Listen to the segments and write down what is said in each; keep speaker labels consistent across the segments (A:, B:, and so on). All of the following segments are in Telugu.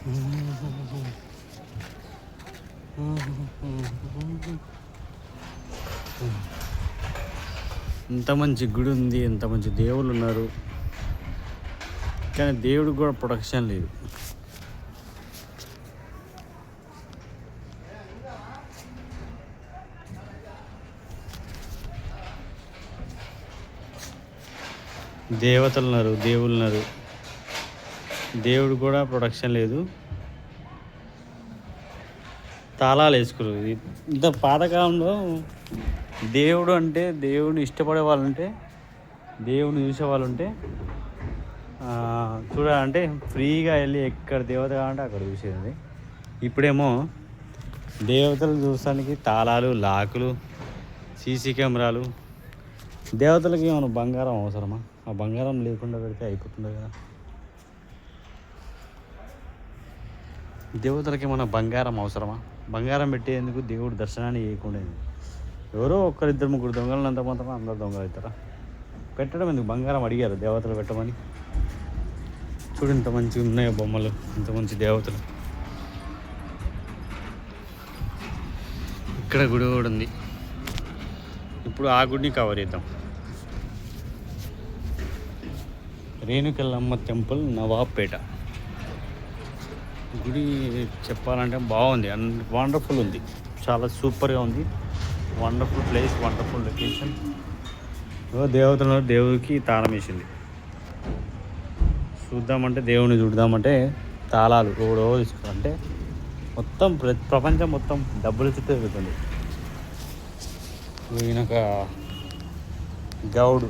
A: ఎంత మంచి గుడి ఉంది, ఎంత మంచి దేవుళ్ళు ఉన్నారు, కానీ దేవుడికి కూడా ప్రొటెక్షన్ లేదు. దేవతలు ఉన్నారు, దేవుళ్ళు ఉన్నారు, దేవుడు కూడా ప్రొటెక్షన్ లేదు. తాళాలు వేసుకున్నారు. ఇంత పాతకాలంలో దేవుడు అంటే, దేవుడిని ఇష్టపడే వాళ్ళు ఉంటే, దేవుడిని చూసే వాళ్ళు ఉంటే చూడాలంటే ఫ్రీగా వెళ్ళి ఎక్కడ దేవత కావాలంటే అక్కడ చూసేది. ఇప్పుడేమో దేవతలు చూడడానికి తాళాలు, లాకులు, సీసీ కెమెరాలు. దేవతలకి ఏమైనా బంగారం అవసరమా? ఆ బంగారం లేకుండా పెడితే అయిపోతుంది కదా. దేవతలకి ఏమైనా బంగారం అవసరమా? బంగారం పెట్టేందుకు దేవుడు దర్శనాన్ని చేయకుండా ఎవరో ఒక్కరిద్దరు ముగ్గురు దొంగలను అంత మాత్రం అందరు దొంగలు అవుతారా? పెట్టడం ఎందుకు? బంగారం అడిగారు దేవతలు పెట్టమని. చూడు ఇంత మంచిగా ఉన్నాయో బొమ్మలు, ఇంత మంచి దేవతలు. ఇక్కడ గుడి కూడా ఉంది. ఇప్పుడు ఆ గుడిని కవర్ చేద్దాం. రేణుకెళ్ళమ్మ టెంపుల్, నవాబ్పేట. గుడి చెప్పాలంటే బాగుంది, వండర్ఫుల్ ఉంది, చాలా సూపర్గా ఉంది. Wonderful place, wonderful location. దేవతలు దేవుడికి తాళం వేసింది. చూద్దామంటే దేవుడిని చూద్దామంటే తాళాలు ఓడో తీసుకోవాలంటే మొత్తం ప్రపంచం మొత్తం డబ్బుల చుట్టూ తిరుగుతుంది. ఈయనొక గౌడు.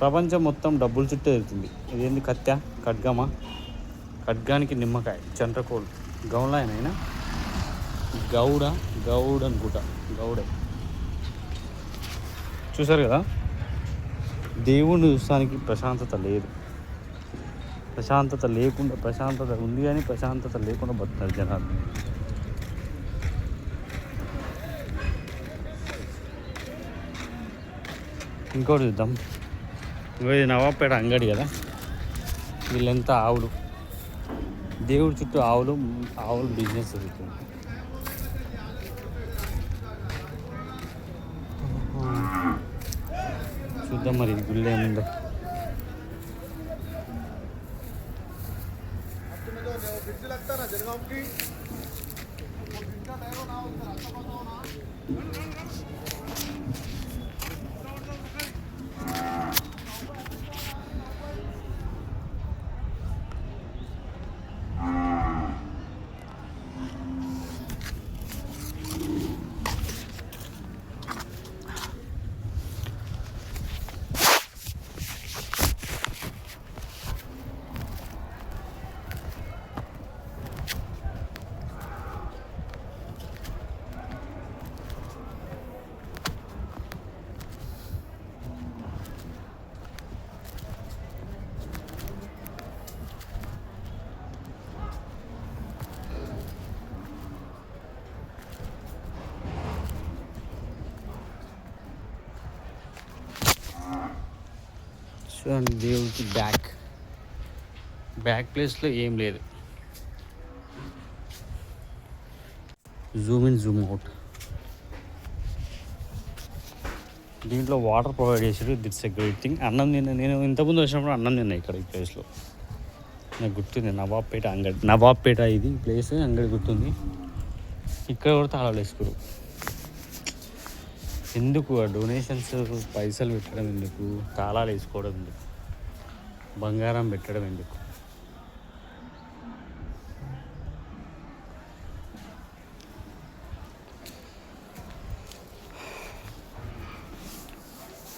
A: ప్రపంచం మొత్తం డబ్బుల చుట్టూ తిరుగుతుంది. ఇదేంది కత్య? ఖడ్గమా? ఖడ్గానికి నిమ్మకాయ, చంద్రకోళ్ళు. గౌడ ఆయన గౌడ్ అనుకుంటా, గౌడే. చూసారు కదా, దేవుణ్ణి చూస్తానికి ప్రశాంతత లేదు. ప్రశాంతత లేకుండా, ప్రశాంతత ఉంది కానీ ప్రశాంతత లేకుండా బతుకుతారు జనాలు. ఇంకోటి చూద్దాం. ఇది నవాబ్పేట అంగడి కదా. వీళ్ళంతా ఆవులు, దేవుడి చుట్టూ ఆవులు బిజినెస్ జరుగుతుంది. చూద్దాం మరి గుళ్ళు ఏముందో. చూడండి దేవుడికి బ్యాక్ ప్లేస్లో ఏం లేదు. Zoom in, zoom out. దీంట్లో వాటర్ ప్రొవైడ్ చేసారు. It's a great thing. అన్నం నేను ఇంతకుముందు వచ్చినప్పుడు అన్నం తిన్నా ఇక్కడ ఈ ప్లేస్లో. నాకు గుర్తుంది, నవాబ్పేట అంగడి. నవాబ్పేట ఇది ప్లేస్, అంగడి గుర్తుంది. ఇక్కడ కూడా తాళాలు వేసుకోరు. ఎందుకు ఆ డొనేషన్స్, పైసలు పెట్టడం ఎందుకు? తాళాలు వేసుకోవడం ఎందుకు? బంగారం పెట్టడం ఎందుకు?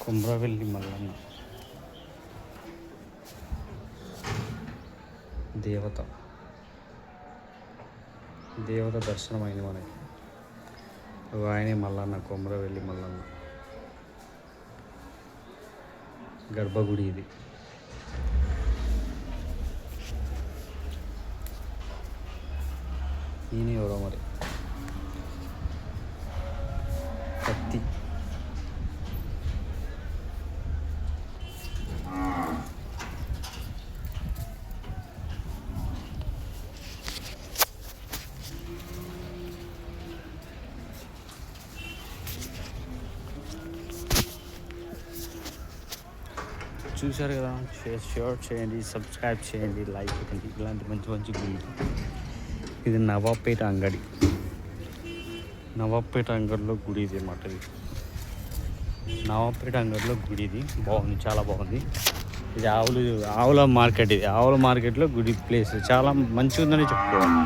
A: కొమ్రవెల్లి మల్లన్న దేవత దర్శనం అయింది మనకి. ఆయనే మల్లన్న, కొమ్రవెల్లి మల్లన్న. గర్భగుడి ఇది. ఈయన ఎవరో మరి. కత్తి. చూశారు కదా, షేర్ చేయండి, సబ్స్క్రైబ్ చేయండి, లైక్ చేయండి. ఇలాంటి మంచి మంచి గుళ్ళు. ఇది నవాబ్పేట అంగడి. నవాబ్పేట అంగడిలో గుడి ఇది అన్నమాట. ఇది నవాబ్పేట అంగడిలో గుడి. ఇది బాగుంది, చాలా బాగుంది. ఇది ఆవుల మార్కెట్. ఇది ఆవుల మార్కెట్లో గుడి ప్లేస్ చాలా మంచిగా ఉందని చెప్పుకోవాలి.